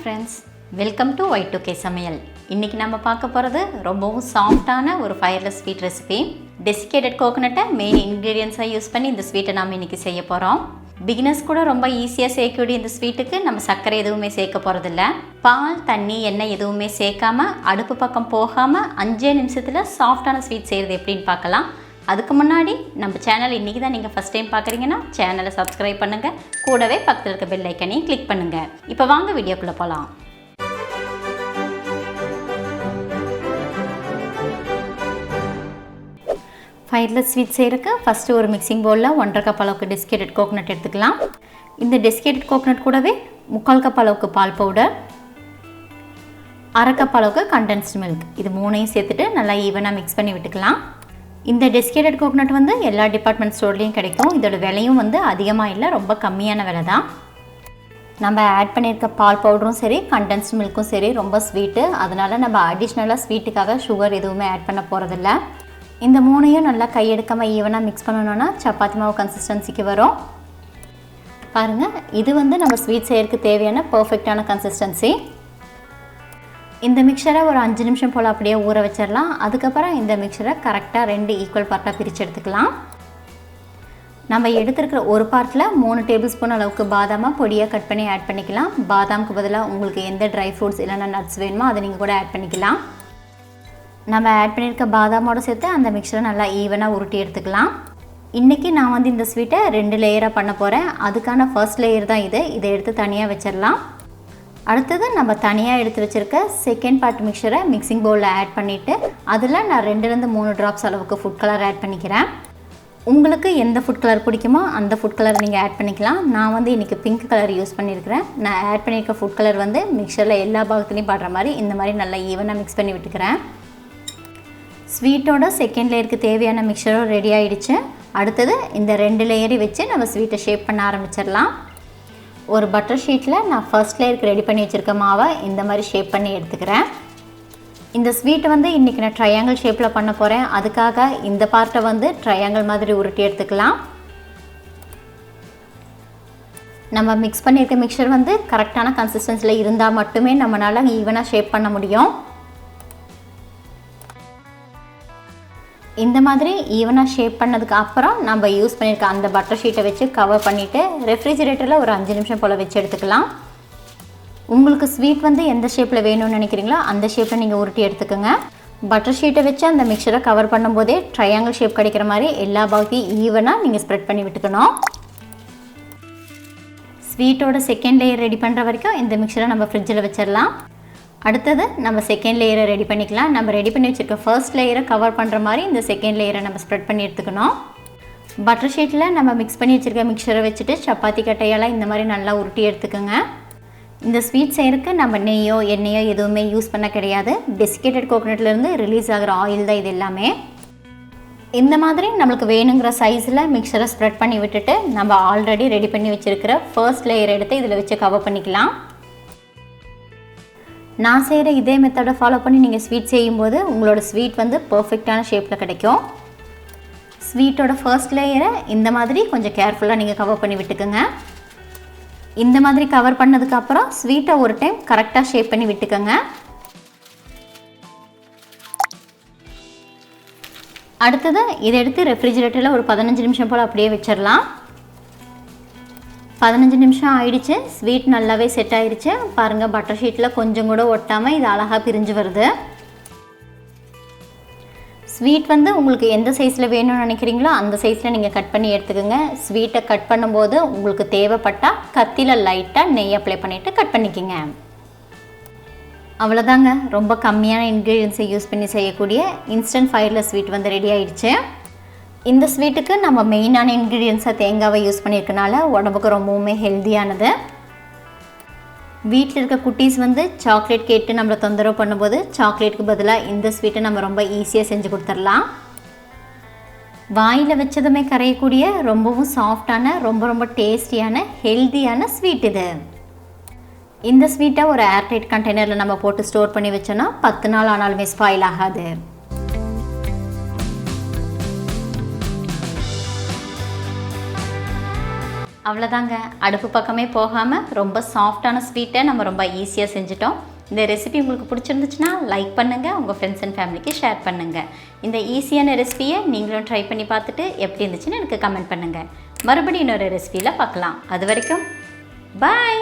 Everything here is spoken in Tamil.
friends, welcome to Y2K Samayal. இன்னைக்கு நம்ம பார்க்க போறது ரொம்பவும் சாஃப்ட்டான ஒரு fireless sweet recipe. Desiccated coconut main இன்கிரிடியன்ட்ஸா யூஸ் பண்ணி இந்த ஸ்வீட்டை நாம இன்னைக்கு செய்ய போறோம். பிகினர்ஸ் கூட ரொம்ப ஈஸியா செய்யக்கூடிய இந்த ஸ்வீட்டுக்கு நம்ம சர்க்கரை எதுவுமே சேர்க்க போறது இல்ல. பால், தண்ணி, எண்ணெய் எதுவுமே சேர்க்காம அடுப்பு பக்கம் போகாம 5 நிமிஷத்துல சாஃப்ட்டான ஸ்வீட் செய்யறது எப்படின்னு பார்க்கலாம். அதுக்கு முன்னாடி நம்ம சேனல் இன்னைக்கு தான் நீங்கள் ஃபஸ்ட் டைம் பார்க்குறீங்கன்னா சேனலை சப்ஸ்கிரைப் பண்ணுங்கள், கூடவே பக்கத்தில் இருக்க பெல் ஐக்கனையும் கிளிக் பண்ணுங்கள். இப்போ வாங்க வீடியோக்குள்ளே போகலாம். ஃபயர்லெஸ் ஸ்வீட் செய்கிறதுக்கு ஃபஸ்ட்டு ஒரு மிக்சிங் பவுலில் 1.5 கப் அளவுக்கு டெசிகேட்டட் கோகோனட் எடுத்துக்கலாம். இந்த டெசிகேட்டட் கோகோனட் கூடவே 3/4 கப் அளவுக்கு பால் பவுடர், 1/2 கப் அளவுக்கு கண்டென்ஸ்டு மில்க், இது மூணையும் சேர்த்துட்டு நல்லா ஈவனாக மிக்ஸ் பண்ணி விட்டுக்கலாம். இந்த டெசிகேட்டட் கோகோனட் வந்து எல்லா டிபார்ட்மெண்ட் ஸ்டோர்லேயும் கிடைக்கும். இதோட விலையும் வந்து அதிகமாக இல்லை, ரொம்ப கம்மியான விலை தான். நம்ம ஆட் பண்ணியிருக்க பால் பவுடரும் சரி, கண்டென்ஸ்டு மில்க்கும் சரி ரொம்ப ஸ்வீட்டு, அதனால் நம்ம அடிஷ்னலாக ஸ்வீட்டுக்காக சுகர் எதுவுமே ஆட் பண்ண போகிறதில்ல. இந்த மூணையும் நல்லா கையெடுக்காமல் ஈவனாக மிக்ஸ் பண்ணணுன்னா சப்பாத்தி மாவு கன்சிஸ்டன்சிக்கு வரும். பாருங்கள், இது வந்து நம்ம ஸ்வீட் செய்யறதுக்கு தேவையான பர்ஃபெக்டான கன்சிஸ்டன்சி. இந்த மிக்சரை ஒரு 5 நிமிஷம் போல் அப்படியே ஊற வச்சிடலாம். அதுக்கப்புறம் இந்த மிக்சரை கரெக்டாக 2 ஈக்குவல் பார்ட்டாக பிரித்து எடுத்துக்கலாம். நம்ம எடுத்துருக்கிற ஒரு பார்ட்டில் 3 டேபிள் ஸ்பூன் அளவுக்கு பாதாமை பொடியாக கட் பண்ணி ஆட் பண்ணிக்கலாம். பாதாமுக்கு பதிலாக உங்களுக்கு எந்த ட்ரை ஃப்ரூட்ஸ் இல்லைன்னா நட்ஸ் வேணுமோ அதை நீங்கள் கூட ஆட் பண்ணிக்கலாம். நம்ம ஆட் பண்ணியிருக்க பாதாமோடு சேர்த்து அந்த மிக்சரை நல்லா ஈவனாக உருட்டி எடுத்துக்கலாம். இன்றைக்கி நான் வந்து இந்த ஸ்வீட்டை 2 லேயராக பண்ண போகிறேன். அதுக்கான ஃபர்ஸ்ட் லேயர் தான் இது. இதை எடுத்து தனியாக வச்சிடலாம். அடுத்தது நம்ம தனியாக எடுத்து வச்சுருக்க செகண்ட் பார்ட் மிக்சரை மிக்சிங் பவுலில் ஆட் பண்ணிவிட்டு அதில் நான் 2-3 ட்ராப்ஸ் அளவுக்கு ஃபுட் கலர் ஆட் பண்ணிக்கிறேன். உங்களுக்கு எந்த ஃபுட் கலர் பிடிக்குமோ அந்த ஃபுட் கலர் நீங்கள் ஆட் பண்ணிக்கலாம். நான் வந்து இன்றைக்கி பிங்க் கலர் யூஸ் பண்ணியிருக்கிறேன். நான் ஆட் பண்ணியிருக்க ஃபுட் கலர் வந்து மிக்சரில் எல்லா பாகத்துலேயும் படுற மாதிரி இந்த மாதிரி நல்லா ஈவனாக மிக்ஸ் பண்ணி விட்டுக்கிறேன். ஸ்வீட்டோட செகண்ட் லேயருக்கு தேவையான மிக்சரும் ரெடி ஆகிடுச்சு. அடுத்தது இந்த 2 லேயரையும் வச்சு நம்ம ஸ்வீட்டை ஷேப் பண்ண ஆரம்பிச்சிடலாம். ஒரு பட்டர் ஷீட்டில் நான் ஃபர்ஸ்ட் லேயருக்கு ரெடி பண்ணி வச்சுருக்க மாவை இந்த மாதிரி ஷேப் பண்ணி எடுத்துக்கிறேன். இந்த ஸ்வீட்டை வந்து இன்றைக்கி நான் ட்ரையாங்கிள் ஷேப்பில் பண்ண போகிறேன். அதுக்காக இந்த பார்ட்டை வந்து ட்ரையாங்கிள் மாதிரி உருட்டி எடுத்துக்கலாம். நம்ம மிக்ஸ் பண்ணியிருக்க மிக்சர் வந்து கரெக்டான கன்சிஸ்டன்சியில் இருந்தால் மட்டுமே நம்மளால் ஈவனாக ஷேப் பண்ண முடியும். இந்த மாதிரி ஈவனாக ஷேப் பண்ணதுக்கு அப்புறம் நம்ம யூஸ் பண்ணியிருக்க அந்த பட்டர் ஷீட்டை வச்சு கவர் பண்ணிவிட்டு ரெஃப்ரிஜிரேட்டரில் ஒரு 5 நிமிஷம் போல் வச்சு எடுத்துக்கலாம். உங்களுக்கு ஸ்வீட் வந்து எந்த ஷேப்பில் வேணும்னு நினைக்கிறீங்களோ அந்த ஷேப்பில் நீங்கள் உருட்டி எடுத்துக்கோங்க. பட்டர் ஷீட்டை வச்சு அந்த மிக்சரை கவர் பண்ணும்போதே ட்ரையாங்கிள் ஷேப் கிடைக்கிற மாதிரி எல்லா பாகத்தையும் ஈவனாக நீங்கள் ஸ்ப்ரெட் பண்ணி விட்டுக்கணும். ஸ்வீட்டோட செகண்ட் லேயர் ரெடி பண்ணுற வரைக்கும் இந்த மிக்சரை நம்ம ஃப்ரிட்ஜில் வச்சிடலாம். அடுத்தது நம்ம செகண்ட் லேயரை ரெடி பண்ணிக்கலாம். நம்ம ரெடி பண்ணி வச்சுருக்க ஃபர்ஸ்ட் லேயரை கவர் பண்ணுற மாதிரி இந்த செகண்ட் லேயரை நம்ம ஸ்ப்ரெட் பண்ணி எடுத்துக்கணும். பட்டர் ஷீட்டில் நம்ம மிக்ஸ் பண்ணி வச்சுருக்க மிக்சரை வச்சுட்டு சப்பாத்தி கட்டையெல்லாம் இந்த மாதிரி நல்லா உருட்டி எடுத்துக்கோங்க. இந்த ஸ்வீட் செய்யறதுக்கு நம்ம நெய்யோ எண்ணெயோ எதுவுமே யூஸ் பண்ண கிடையாது. டெசிகேட்டட் கோகோனட்லேருந்து ரிலீஸ் ஆகிற ஆயில் தான் இது எல்லாமே. இந்த மாதிரி நம்மளுக்கு வேணுங்கிற சைஸில் மிக்சரை ஸ்ப்ரெட் பண்ணி விட்டுட்டு நம்ம ஆல்ரெடி ரெடி பண்ணி வச்சுருக்கிற ஃபர்ஸ்ட் லேயர் எடுத்து இதில் வச்சு கவர் பண்ணிக்கலாம். நான் செய்கிற இதே மெத்தடை ஃபாலோ பண்ணி நீங்கள் ஸ்வீட் செய்யும்போது உங்களோட ஸ்வீட் வந்து பர்ஃபெக்டான ஷேப்பில் கிடைக்கும். ஸ்வீட்டோட ஃபர்ஸ்ட் லேயரை இந்த மாதிரி கொஞ்சம் கேர்ஃபுல்லாக நீங்கள் கவர் பண்ணி விட்டுக்கோங்க. இந்த மாதிரி கவர் பண்ணதுக்கப்புறம் ஸ்வீட்டை ஒரு டைம் கரெக்டாக ஷேப் பண்ணி விட்டுக்கோங்க. அடுத்தது இதை எடுத்து ரெஃப்ரிஜிரேட்டரில் ஒரு 15 நிமிஷம் போல் அப்படியே வச்சிடலாம். 15 நிமிஷம் ஆயிடுச்சு. ஸ்வீட் நல்லாவே செட் ஆயிடுச்சு. பாருங்கள், பட்டர் ஷீட்டில் கொஞ்சம் கூட ஒட்டாமல் இது அழகாக பிரிஞ்சு வருது. ஸ்வீட் வந்து உங்களுக்கு எந்த சைஸில் வேணும்னு நினைக்கிறீங்களோ அந்த சைஸில் நீங்கள் கட் பண்ணி எடுத்துக்கோங்க. ஸ்வீட்டை கட் பண்ணும்போது உங்களுக்கு தேவைப்பட்டால் கத்தியில் லைட்டாக நெய் அப்ளை பண்ணிவிட்டு கட் பண்ணிக்கோங்க. அவ்வளோதாங்க, ரொம்ப கம்மியான இன்க்ரீடியன்ஸை யூஸ் பண்ணி செய்யக்கூடிய இன்ஸ்டன்ட் ஃபயர்லெஸ் ஸ்வீட் வந்து ரெடி ஆயிடுச்சு. இந்த ஸ்வீட்டுக்கு நம்ம மெயினான இன்க்ரீடியன்ஸாக தேங்காவை யூஸ் பண்ணியிருக்கனால உடம்புக்கு ரொம்பவுமே ஹெல்த்தியானது. வீட்டில் இருக்க குட்டீஸ் வந்து சாக்லேட் கேட்டு நம்மளை தொந்தரவு பண்ணும்போது சாக்லேட்டுக்கு பதிலாக இந்த ஸ்வீட்டை நம்ம ரொம்ப ஈஸியாக செஞ்சு கொடுத்துடலாம். வாயில் வச்சதுமே கரையக்கூடிய ரொம்பவும் சாஃப்டான ரொம்ப டேஸ்டியான ஹெல்த்தியான ஸ்வீட் இது. இந்த ஸ்வீட்டை ஒரு ஏர்டைட் கண்டெய்னரில் நம்ம போட்டு ஸ்டோர் பண்ணி வச்சோன்னா 10 நாள் ஆனாலுமே ஸ்பாயில் ஆகாது. அவ்வளோதாங்க, அடுப்பு பக்கமே போகாமல் ரொம்ப சாஃப்டான ஸ்வீட்டை நம்ம ரொம்ப ஈஸியாக செஞ்சுட்டோம். இந்த ரெசிபி உங்களுக்கு பிடிச்சிருந்துச்சுன்னா லைக் பண்ணுங்கள், உங்கள் ஃப்ரெண்ட்ஸ் அண்ட் ஃபேமிலிக்கு ஷேர் பண்ணுங்கள். இந்த ஈஸியான ரெசிபியை நீங்களும் ட்ரை பண்ணி பார்த்துட்டு எப்படி இருந்துச்சுன்னு எனக்கு கமெண்ட் பண்ணுங்கள். மறுபடியும் இன்னொரு ரெசிபியில் பார்க்கலாம். அது வரைக்கும் பாய்.